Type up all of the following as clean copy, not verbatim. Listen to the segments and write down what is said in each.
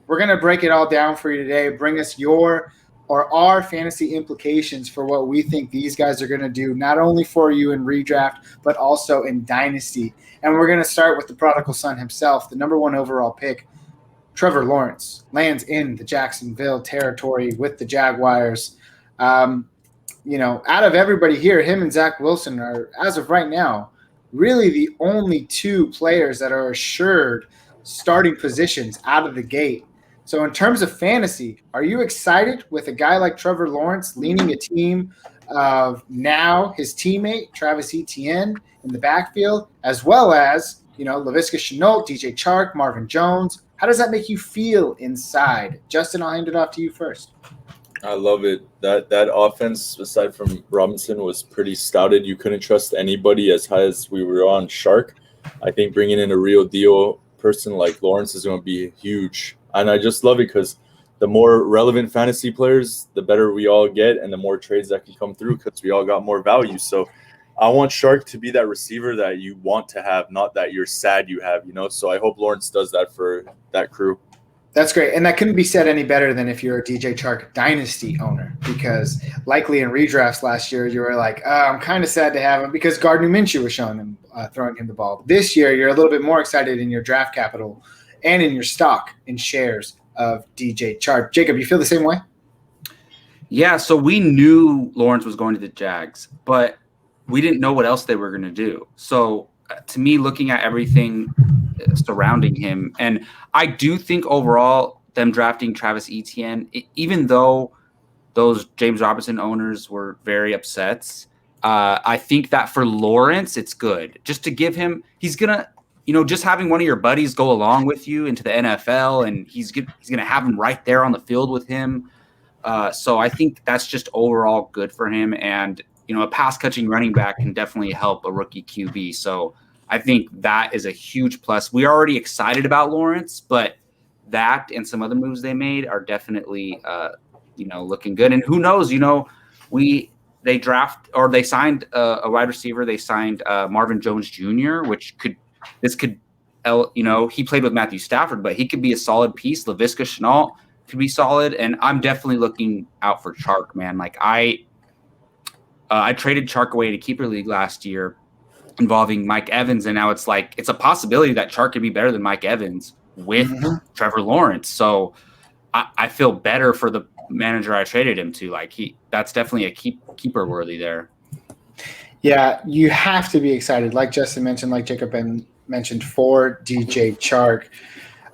we're going to break it all down for you today, bring us your or our fantasy implications for what we think these guys are going to do, not only for you in redraft, but also in Dynasty. And we're going to start with the prodigal son himself, the number 1 overall pick, Trevor Lawrence, lands in the Jacksonville territory with the Jaguars. Out of everybody here, him and Zach Wilson are, as of right now, really the only 2 players that are assured starting positions out of the gate. So in terms of fantasy, are you excited with a guy like Trevor Lawrence leading a team of now his teammate, Travis Etienne, in the backfield, as well as, Laviska Shenault, DJ Chark, Marvin Jones? How does that make you feel inside? Justin, I'll hand it off to you first. I love it. That offense, aside from Robinson, was pretty stouted. You couldn't trust anybody as high as we were on Shark. I think bringing in a real deal person like Lawrence is going to be huge. And I just love it because the more relevant fantasy players, the better we all get and the more trades that can come through because we all got more value. So I want Shark to be that receiver that you want to have, not that you're sad you have, So I hope Lawrence does that for that crew. That's great. And that couldn't be said any better than if you're a DJ Chark dynasty owner, because likely in redrafts last year, you were like, I'm kind of sad to have him because Gardner Minshew was showing him, throwing him the ball. This year, you're a little bit more excited in your draft capital and in your stock in shares of DJ Chark. Jacob, you feel the same way? Yeah, so we knew Lawrence was going to the Jags, but we didn't know what else they were going to do. So to me, looking at everything surrounding him, and I do think overall them drafting Travis Etienne, even though those James Robinson owners were very upset, I think that for Lawrence, it's good. Just to give him, he's going to, just having one of your buddies go along with you into the NFL, and he's going to have him right there on the field with him. So I think that's just overall good for him. And, a pass-catching running back can definitely help a rookie QB. So I think that is a huge plus. We're already excited about Lawrence, but that and some other moves they made are definitely, looking good. And who knows, they signed a wide receiver. They signed Marvin Jones Jr., he played with Matthew Stafford, but he could be a solid piece. Laviska Shenault could be solid. And I'm definitely looking out for Chark, man. Like I traded Chark away to keeper league last year involving Mike Evans. And now it's a possibility that Chark could be better than Mike Evans with Trevor Lawrence. So I feel better for the manager I traded him to. That's definitely a keeper worthy there. Yeah, you have to be excited, like Justin mentioned, like Jacob mentioned, for DJ Chark.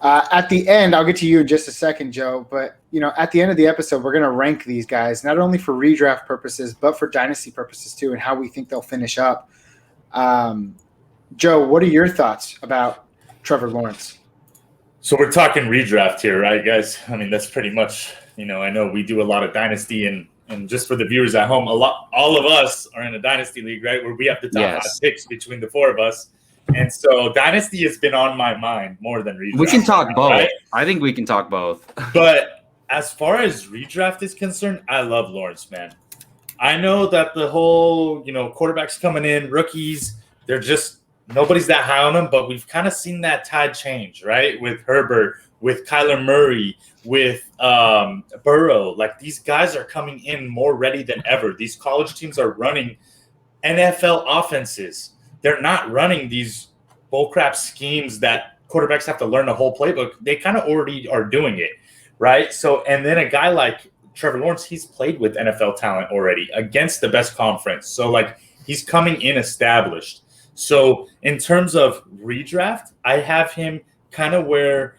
At the end, I'll get to you in just a second, Joe, but at the end of the episode, we're going to rank these guys, not only for redraft purposes, but for dynasty purposes too, and how we think they'll finish up. Joe, what are your thoughts about Trevor Lawrence? So we're talking redraft here, right, guys? I mean, that's pretty much, I know we do a lot of dynasty, and just for the viewers at home, all of us are in a dynasty league, right, where we have the top 5 picks between the 4 of us. And so dynasty has been on my mind more than redraft. We can talk both. Right? I think we can talk both. But as far as redraft is concerned, I love Lawrence, man. I know that the whole, quarterbacks coming in, rookies, they're just nobody's that high on them, but we've kind of seen that tide change, right? With Herbert, with Kyler Murray, with Burrow. These guys are coming in more ready than ever. These college teams are running NFL offenses. They're not running these bullcrap schemes that quarterbacks have to learn the whole playbook. They kind of already are doing it, right? So, and then a guy like Trevor Lawrence, he's played with NFL talent already against the best conference. So, he's coming in established. So, in terms of redraft, I have him kind of where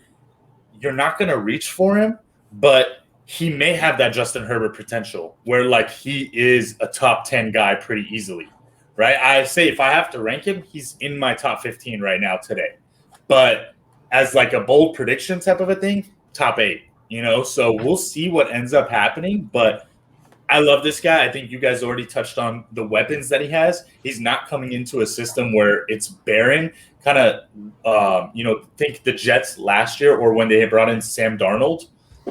you're not going to reach for him, but he may have that Justin Herbert potential where, he is a top 10 guy pretty easily. Right, I say if I have to rank him, he's in my top 15 right now today. But as a bold prediction type of a thing, top 8. So we'll see what ends up happening. But I love this guy. I think you guys already touched on the weapons that he has. He's not coming into a system where it's barren. Kind of, think the Jets last year or when they brought in Sam Darnold,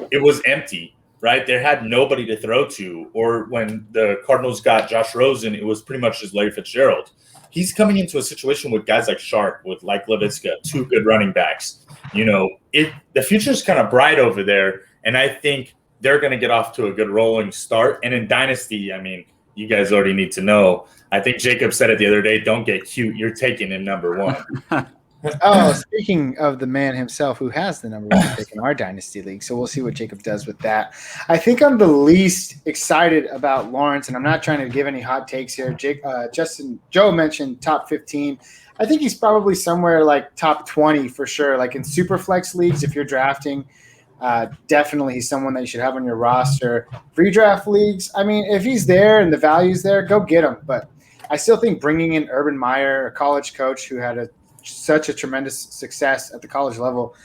it was empty. right? They had nobody to throw to. Or when the Cardinals got Josh Rosen, it was pretty much just Larry Fitzgerald. He's coming into a situation with guys like Sharp, with like Laviska, 2 good running backs. The future is kind of bright over there, and I think they're going to get off to a good rolling start. And in Dynasty, I mean, you guys already need to know. I think Jacob said it the other day, don't get cute. You're taking in number 1. Oh, speaking of the man himself who has the number 1 pick in our Dynasty League, so we'll see what Jacob does with that. I think I'm the least excited about Lawrence, and I'm not trying to give any hot takes here. Joe mentioned top 15. I think he's probably somewhere like top 20 for sure. Like in Superflex leagues, if you're drafting, definitely he's someone that you should have on your roster. Redraft leagues, I mean, if he's there and the value's there, go get him. But I still think bringing in Urban Meyer, a college coach who had such a tremendous success at the college level,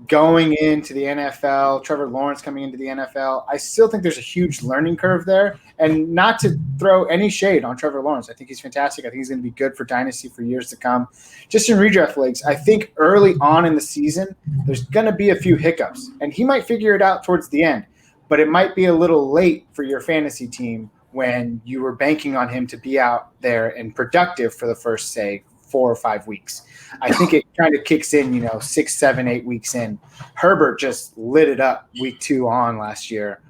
going into the NFL, Trevor Lawrence coming into the NFL, I still think there's a huge learning curve there. And not to throw any shade on Trevor Lawrence. I think he's fantastic. I think he's going to be good for Dynasty for years to come. Just in redraft leagues, I think early on in the season, there's going to be a few hiccups. And he might figure it out towards the end. But it might be a little late for your fantasy team when you were banking on him to be out there and productive for the first, say, 4 or 5 weeks. I think it kind of kicks in, 6, 7, 8 weeks in. Herbert just lit it up week 2 on last year.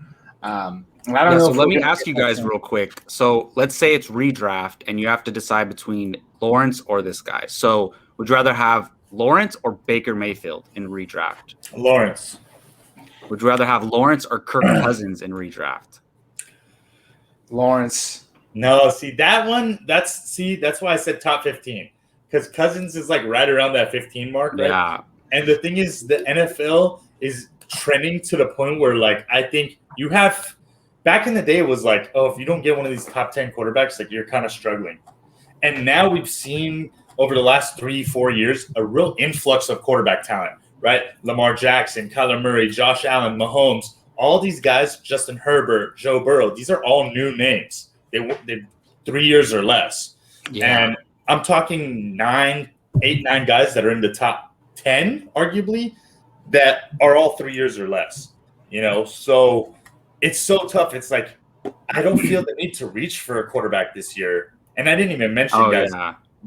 And I don't know. So let me ask you guys real quick. So let's say it's redraft and you have to decide between Lawrence or this guy. So would you rather have Lawrence or Baker Mayfield in redraft? Lawrence. Would you rather have Lawrence or Kirk Cousins in redraft? Lawrence. No, see that one. That's why I said top 15. Because Cousins is like right around that 15 mark, right? Yeah. And the thing is, the NFL is trending to the point where, like, I think you have – back in the day, it was like, oh, if you don't get one of these top 10 quarterbacks, like, you're kind of struggling. And now we've seen over the last 3-4 years a real influx of quarterback talent, right? Lamar Jackson, Kyler Murray, Josh Allen, Mahomes, all these guys, Justin Herbert, Joe Burrow, these are all new names. They're 3 years or less. Yeah. And I'm talking 9 guys that are in the top 10, arguably, that are all 3 years or less. So it's so tough. It's like I don't feel the need to reach for a quarterback this year. And I didn't even mention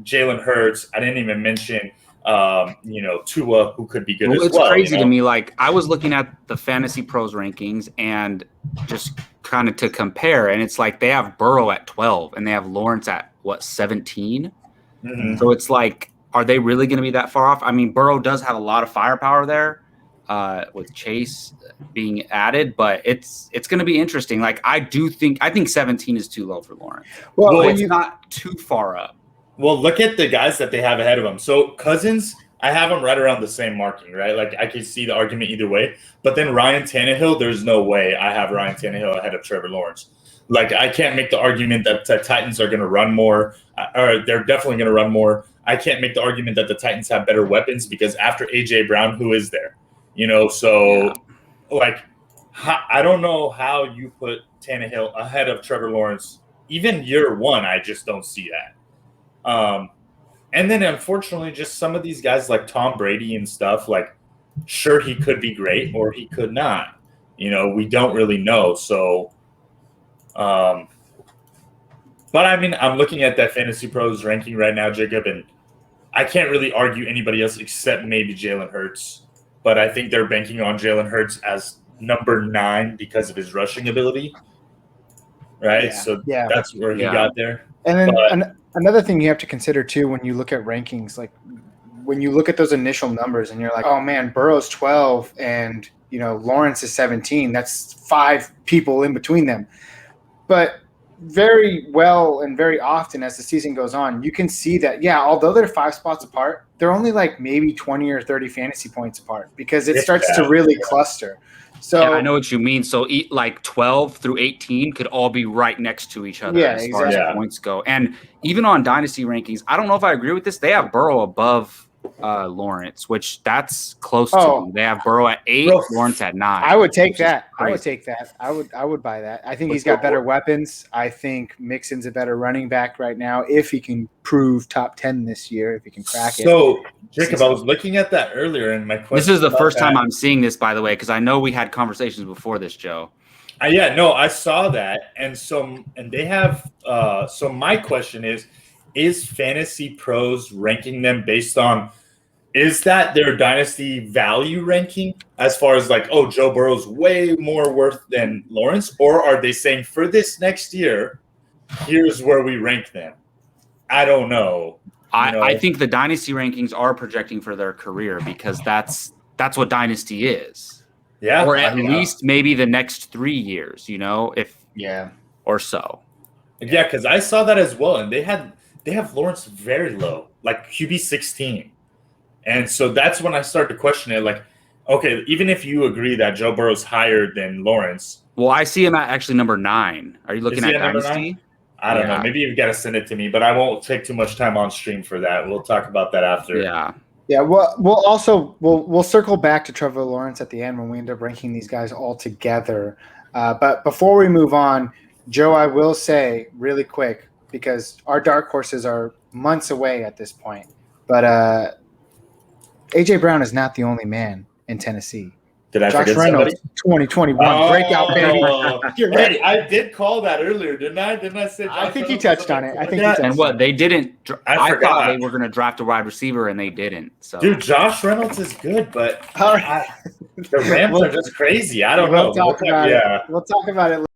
Jalen Hurts. I didn't even mention Tua, who could be good as well. It's crazy to me. Like, I was looking at the Fantasy Pros rankings and just kind of to compare, and it's like they have Burrow at 12 and they have Lawrence at 17. Mm-hmm. So it's like, are they really going to be that far off? I mean, Burrow does have a lot of firepower there with Chase being added, but it's going to be interesting. Like, I think 17 is too low for Lawrence. Well, it's not too far up. Well, look at the guys that they have ahead of them. So Cousins, I have him right around the same marking, right? Like, I can see the argument either way. But then Ryan Tannehill, there's no way I have Ryan Tannehill ahead of Trevor Lawrence. Like, I can't make the argument that the Titans are going to run more, or they're definitely going to run more. I can't make the argument that the Titans have better weapons because after A.J. Brown, who is there? Like, I don't know how you put Tannehill ahead of Trevor Lawrence. Even year 1, I just don't see that. And then, unfortunately, just some of these guys like Tom Brady and stuff, like, sure, he could be great or he could not. We don't really know. So, but I mean, I'm looking at that Fantasy Pros ranking right now, Jacob, and I can't really argue anybody else except maybe Jalen Hurts. But I think they're banking on Jalen Hurts as number 9 because of his rushing ability. Right? Yeah. So that's where he got there. And then another thing you have to consider, too, when you look at rankings, like when you look at those initial numbers and you're like, oh, man, Burrow's 12 and, Lawrence is 17. That's 5 people in between them. But very well and very often as the season goes on, you can see that, although they're 5 spots apart, they're only like maybe 20 or 30 fantasy points apart because it starts to really cluster. So I know what you mean. So like 12 through 18 could all be right next to each other as far as points go. And even on dynasty rankings, I don't know if I agree with this. They have Burrow above Lawrence, which that's close to them. They have Burrow at 8, Lawrence at 9. I would take that. I would buy that. I think he's got better weapons. I think Mixon's a better running back right now if he can prove top 10 this year, if he can crack it. So, Jacob, I was looking at that earlier, and my question. This is the first time I'm seeing this, by the way, because I know we had conversations before this, Joe. Yeah, no, I saw that, and they have. So my question is Fantasy Pros ranking them based on? Is that their dynasty value ranking as far as like, oh, Joe Burrow's way more worth than Lawrence, or are they saying for this next year, here's where we rank them? I don't know. I think the dynasty rankings are projecting for their career because that's what dynasty is. Yeah, or at least maybe the next 3 years, or so. Yeah, because I saw that as well, and they have Lawrence very low, like QB 16, and so that's when I started to question it. Like, okay, even if you agree that Joe Burrow's higher than Lawrence, well, I see him at actually number 9. Are you looking at dynasty? I don't know. Maybe you've got to send it to me, but I won't take too much time on stream for that. We'll talk about that after. Yeah. Yeah, we'll circle back to Trevor Lawrence at the end when we end up ranking these guys all together. But before we move on, Joe, I will say really quick, because our dark horses are months away at this point, but A.J. Brown is not the only man in Tennessee. Did I Josh forget Reynolds, somebody? 2021 breakout, baby. Get ready. Hey, I did call that earlier, didn't I? Didn't I say? Josh I think you Reynolds touched on it. And what they didn't. I forgot. thought they were going to draft a wide receiver, and they didn't. So, dude, Josh Reynolds is good, but All right. the Rams are just crazy. I don't know. We'll talk about it